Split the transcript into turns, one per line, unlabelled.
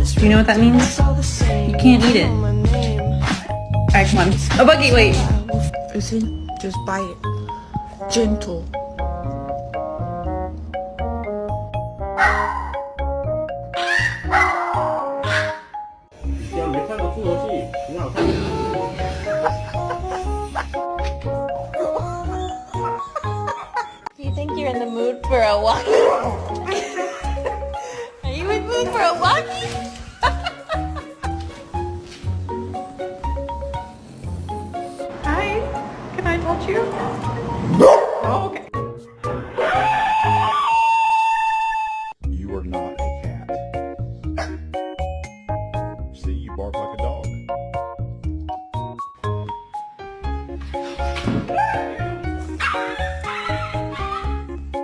Do you know what that means? You can't eat it. Alright, come on. Oh, Buggy, wait.
Listen, just bite it. Gentle.
Do you think you're in the mood for a walk?